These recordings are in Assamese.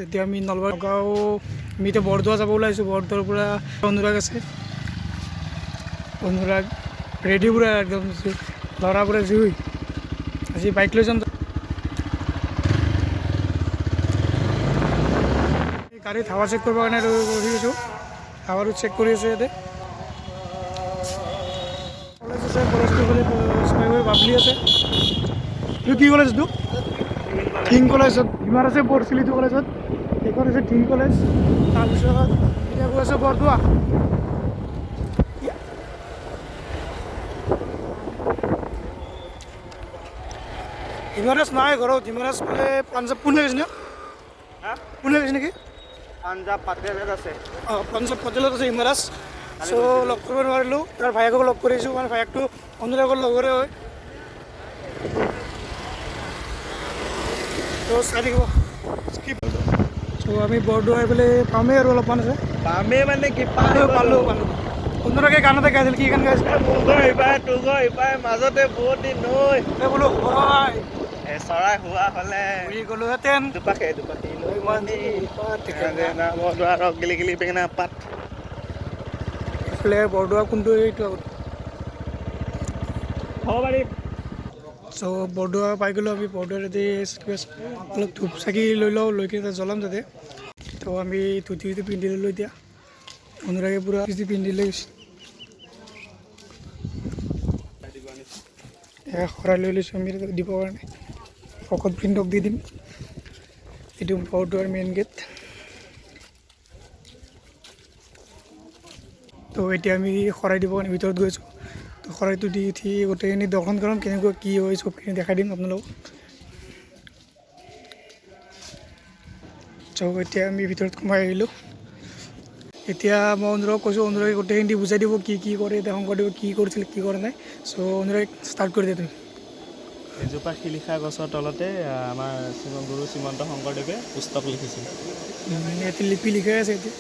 এতিয়া আমি নলবাৰী গাঁও আমি এতিয়া বৰদোৱা যাব ওলাইছোঁ। বৰদোৱাৰ পৰা অনুৰাগ আছে, অনুৰাগ ৰেডি পুৰা একদম ল'ৰাবোৰে জুই আজি বাইক লৈ যাম। গাড়ীত হাৱা চেক কৰিব কাৰণে ৰখি আছোঁ, হাৱাটো চেক কৰি আছে ইয়াতে। কলেজ আছে, কলেজটো ফালে বাবলি আছে। এইটো কি কলেজ? এইটো ধিং কলেজত হিমাৰ আছে, পঢ়িছিলোঁ এইটো কলেজত। এইখন আছে ধিং কলেজ। তাৰপিছত এতিয়া গৈ আছে বৰদোৱা। হিমাৰাজ নাই ঘৰত, হিমাৰাজ বোলে পাঞ্জাৱ পুনে গৈছে ন? পুনে গৈছে নেকি? পাঞ্জাৱ পাটেলত আছে। অঁ, পাঞ্জাৱ পাটেলত আছে হিমাৰাজ। চ' লগ কৰিব নোৱাৰিলোঁ, তাৰ ভায়েকক লগ কৰিছোঁ, মানে ভায়েকটো অনুৰাগৰ লগৰে হয়। ত' চাই থাকিব। চ' আমি বৰদোৱা এইফালে পামেই আৰু অলপমান আছে। পামে মানে কি পালোঁ। অনুৰাগে গান এটা গাইছিল, কি গান গাইছিল? মোৰ ঘৰ ইপাৰে তোৰ ঘৰ ইপাৰে মাজতে বহুত দিন নৈ বোলো হয় চৰাই হোৱা হ'লে উৰি গ'লোহেঁতেন দুপাশে বৰদোৱা গিলি গিলি বেঙেনা পাত। এইফালে বৰদোৱা কোনটো এইটো আগত হ'ব পাৰি। চ' বৰদোৱা পাই গ'লোঁ আমি। বৰদোৱা তাতে অলপ ধূপ চাকি লৈ লওঁ, লৈ কিনে জ্বলাম তাতে। তো আমি ধুতি পিন্ধি ল'লোঁ এতিয়া। অনুৰাগে পূৰা পিন্ধি লৈ গৈছে। শৰাই লৈ লৈছোঁ আমি দিবৰ কাৰণে, ভকত বৃন্দক দি দিম। এইটো বৰদোৱাৰ মেইন গেট। তো এতিয়া আমি শৰাই দিবৰ কাৰণে ভিতৰত গৈছোঁ। তো শৰাইটো দি উঠি গোটেইখিনি দৰ্শন কৰাম, কেনেকুৱা কি হয় চবখিনি দেখাই দিম আপোনালোকক। চ' এতিয়া আমি ভিতৰত সোমাই আহিলোঁ। এতিয়া মই অনুৰাগক কৈছোঁ, অনুৰাগে গোটেইখিনি বুজাই দিব কি কি কৰে, এতিয়া শংকৰদেৱে কি কৰিছিল কি কৰা নাই। চ' অনুৰাগ ষ্টাৰ্ট কৰি দিয়া তুমি। এজোপা শিলিখা গছৰ তলতে আমাৰ গুৰু শ্ৰীমন্ত শংকৰদেৱে পুস্তক লিখিছিল। ইয়াতে লিপি লিখাই আছে এতিয়া।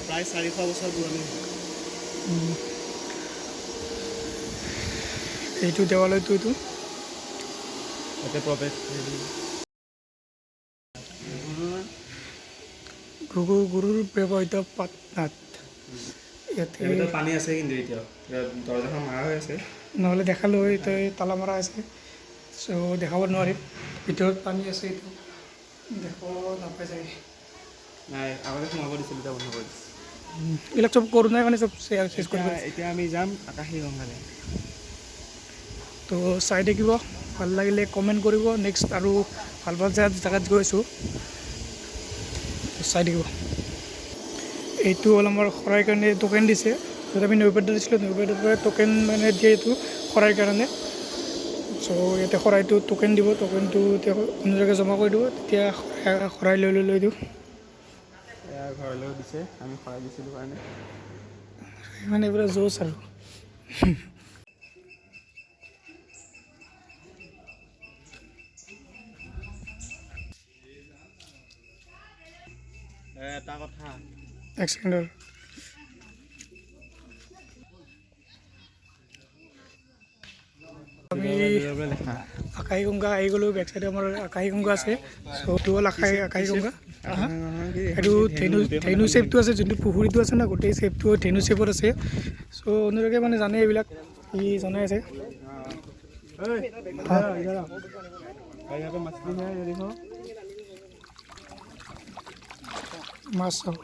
প্ৰায় 400 বছৰ পুৰণি। এইটো দেৱালয়টো এইটো ইয়াতে প্ৰৱেশ গুৰুৰ ব্যৱহৃত পাঠনাথ। ইয়াতে পানী আছে, কিন্তু এতিয়া দৰ্জাখন মাৰা হৈ আছে। নহ'লে দেখালোঁ হয়, এতিয়া তালা মৰা আছে। চ' দেখাব নোৱাৰিম। ভিতৰত পানী আছে, এইটো দেখাব নাপাই চাগে। নাই, আগতে সোমাব দিছিল, এতিয়া বন্ধ কৰি দিছে। এইবিলাক চব কৰোণাই মানে চব চেছ কৰি পেলাইছে। এতিয়া আমি যাম আকাশী গংগালৈ। তো চাই থাকিব, ভাল লাগিলে কমেণ্ট কৰিব। নেক্সট আৰু ভাল ভাল জেগাত গৈছোঁ, চাই থাকিব। এইটো হ'ল আমাৰ শৰাইৰ কাৰণে টোকেন দিছে। য'ত আমি নৈবেদ্য দিছিলোঁ, নৈবেদ্যৰ পৰা টোকেন মানে দিয়ে এইটো শৰাইৰ কাৰণে। চ' ইয়াতে শৰাইটো টোকেন দিব, টোকেনটো এতিয়া অনুৰাগে জমা কৰি দিব, তেতিয়া শৰাই লৈ দিওঁ। এয়া ঘৰলৈও দিছে, আমি শৰাই দিছিলোঁ কাৰণে। মানে এইবিলাক জোচ আৰু এটা কথা, এক ছেকেণ্ডৰ। আমি আকাশী গংগা আহি গ'লোঁ। বেক চাইডে আমাৰ আকাশী গংগা আছে। চ' এইটো হ'ল আকাশী গংগা। এইটো ধেনু শ্বেপটো আছে, যোনটো পুখুৰীটো আছে ন, গোটেই শ্বেপটো ধেনু শ্বেপত আছে। চ' অনুৰাগে মানে জানে এইবিলাক, সি জনাই আছে। মাছ চাওঁ।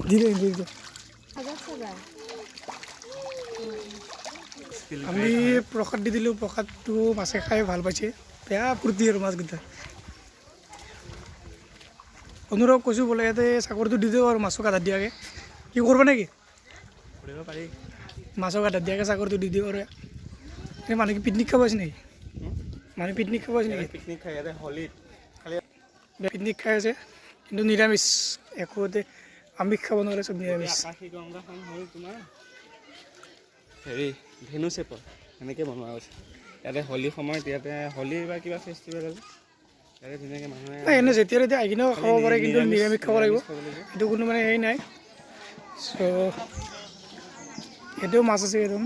দিলে আমি প্ৰসাদ দি দিলোঁ। প্ৰসাদটো মাছে খাই ভাল পাইছে, বেয়া ফূৰ্তি আৰু মাছকেইটা। অনুৰাগ কৈছোঁ বোলে ইয়াতে চাকৰিটো দি দিওঁ আৰু মাছক আধা দিয়াকৈ। কি কৰিব নেকি? কৰিব পাৰি। মাছক আধা দিয়াকৈ চাকৰিটো দি দিওঁ আৰু। এই মানুহ কি পিকনিক খাব আছে নেকি? মানুহ পিকনিক খাব আছে নেকি? পিকনিক খাই ইয়াতে হলিত পিকনিক খাই আছে, কিন্তু নিৰামিষ। একোতে আমিষ খাব নোৱাৰে, চব নিৰামিষ। আকাশী গংগাখন হ'ল তোমাৰ হেৰি ধেনু শ্বেপৰ। সেনেকৈ বনোৱা হৈছে। ইয়াতে হোলী সময়ত ইয়াতে হোলী বা কিবা ফেষ্টিভেল হ'লে ইয়াতে ধুনীয়াকৈ মানুহে নাই এনে যেতিয়া তেতিয়া আহি কিনেও খাব পাৰে, কিন্তু নিৰামিষ খাব লাগিব, খাব লাগিব। সেইটো কোনো মানে হেৰি নাই। চ' এইটোও মাছ আছে একদম।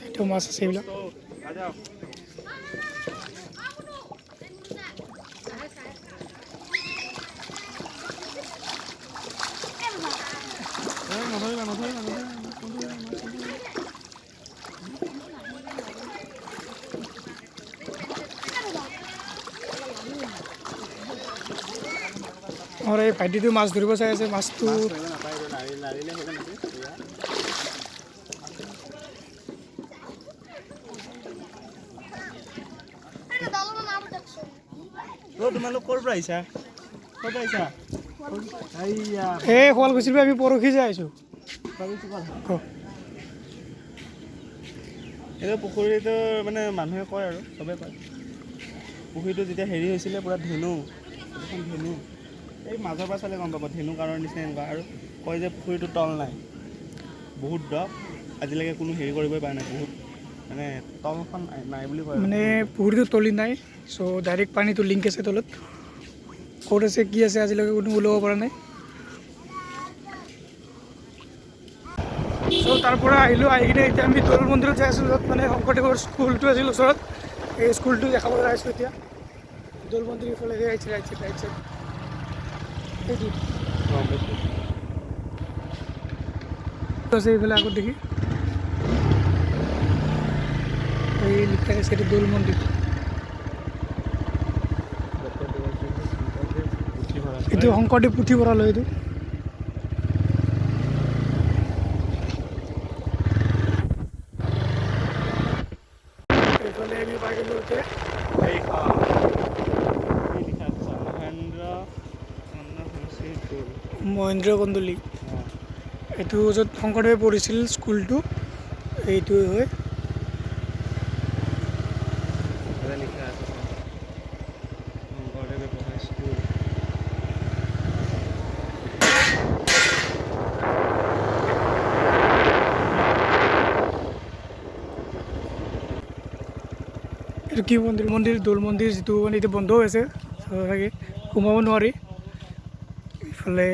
এইটোও মাছ আছে এইবিলাক। আমাৰ এই ভাইটিটো মাছ ধৰিব চাই আছে, মাছটো তোমালোক ক'ৰ পৰা আহিছা? ক'ৰ পৰা আহিছা? এই শুৱাল গৈছিলোঁ, আমি পৰহি যাই আহিছোঁ। এইটো পুখুৰীটো মানে মানুহে কয় আৰু চবেই কয়, পুখুৰীটো যেতিয়া হেৰি হৈছিলে পূৰা ধেনু, এখন ধেনু এই মাজৰ পৰা চালে গম পাব, ধেনু কাৰণৰ নিচিনা এনেকুৱা। আৰু কয় যে পুখুৰীটো তল নাই, বহুত দ, আজিলৈকে কোনো হেৰি কৰিবই পৰা নাই, বহুত মানে তলখন নাই বুলি কয়। মানে পুখুৰীটো তলি নাই, চ' ডাইৰেক্ট পানীটো লিংক আছে তলত, ক'ত আছে কি আছে আজিলৈকে কোনো ওলাব পৰা নাই। চ' তাৰ পৰা আহিলোঁ, আহি কিনে এতিয়া আমি দৌল মন্দিৰত যাই আছোঁ, য'ত মানে শংকৰদেৱৰ স্কুলটো আছিল ওচৰত, এই স্কুলটো দেখাবলৈ আহিছোঁ এতিয়া। দৌল মন্দিৰ ইফালে ৰাইট চাইড এইটো আছে এইফালে আগত দেখি, এই লিখা আছে এইটো দৌল মন্দিৰ। এইটো শংকৰদেৱ পুথিভঁৰাল হয় এইটো। এইফালে আমি পাই গ'লোঁ এতিয়া মহেন্দ্ৰ কন্দলী, এইটো য'ত শংকৰদেৱে পঢ়িছিল স্কুলটো, এইটোৱে হয়। লিখা আছে শংকৰদেৱে পঢ়া স্কুল। এইটো কি মন্দিৰ? দৌল মন্দিৰ, যিটো মানে এতিয়া বন্ধ হৈ আছে, চাগে সোমাব নোৱাৰি। ইফালে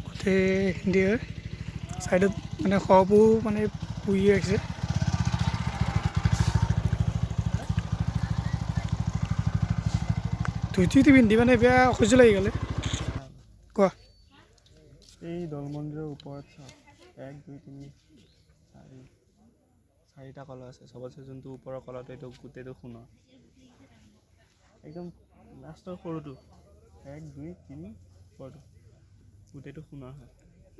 গোটেই হিন্দী হয়, ছাইডত মানে শৱবোৰ মানে পুহি ৰাখিছে। ধুতি পিন্ধি মানে বেয়া অসহ্য লাগি গ'লে। কোৱা। এই দৌল মন্দিৰৰ ওপৰত চাওক, 1 2 3 4 4টা কলা আছে, চবতছে যোনটো ওপৰৰ কলাটো এইটো গোটেইটো সোণৰ, একদম লাষ্টৰ সৰুটো 1 2 3 ওপৰটো গোটেইটো সোণৰ হয়।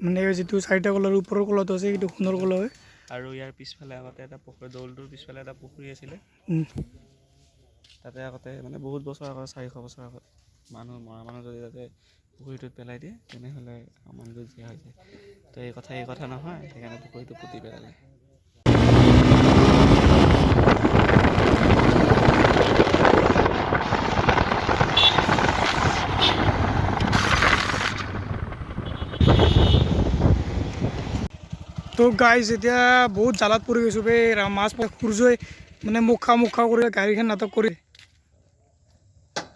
মানে যিটো 4টা কলাৰ ওপৰৰ কলাটো আছে সেইটো সোণৰ কলা হয়। আৰু ইয়াৰ পিছফালে আগতে এটা পুখুৰী, দৌলটোৰ পিছফালে এটা পুখুৰী আছিলে, তাতে আগতে মানে বহুত বছৰ আগত, 400 বছৰ আগত মৰা মানুহ যদি তাতে পুখুৰীটোত পেলাই দিয়ে, তেনেহ'লে মানুহটো জীয়া হৈ যায়। তো এই কথা নহয়, সেইকাৰণে পুখুৰীটো পুতি পেলালে। তো গাইজ এতিয়া বহুত জালাত পৰি গৈছোঁ বে, মাছ সূৰ্যই মানে মুখ খাও কৰি গাড়ীখন নাটক কৰি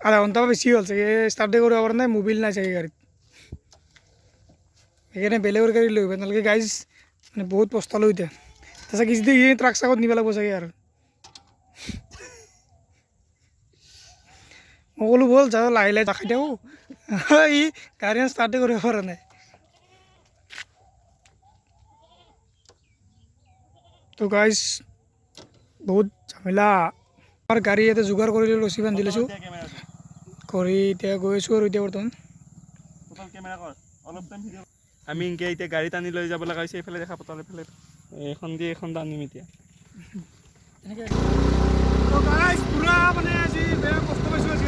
আধা ঘণ্টা বেছি হ'ল চাগে, ষ্টাৰ্টে কৰিব পৰা নাই, মোবিল নাই চাগে গাড়ীত, সেইকাৰণে বেলেগৰ গাড়ী লৈ আহিব নালাগে গাইজ, মানে বহুত পস্তালোঁ এতিয়া। তাৰপিছত কি যদি ট্ৰাক চাকত নিব লাগিব চাগে আৰু। মই ক'লোঁ ব'ল যাওঁ, লাহে লাহে দেখাই দিওঁ, ই গাড়ীখন ষ্টাৰ্টে কৰিব পৰা নাই। তো গাইজ বহুত ঝামেলা। আমাৰ গাড়ী ইয়াতে যোগাৰ কৰি ৰছী বান্ধি লৈছোঁ, কৰি এতিয়া গৈ আছোঁ আৰু এতিয়া বৰ্তমান। আমি এনেকৈ এতিয়া গাড়ী টানি লৈ যাব লগা হৈছে, এইফালে দেখা পতাল, এইফালে এইখন টানিম এতিয়া। পুৰা মানে আজি বেয়া কষ্ট পাইছোঁ আজি।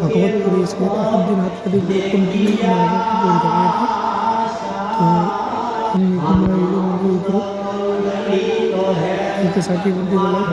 ভাগৱত পঢ়ি আছে, 7 দিন 7 ৰাতি বোলে কণ্টিনিউ পঢ়ি থাকে তো ওপৰত এতিয়া চাকি বন্তি জ্বলাই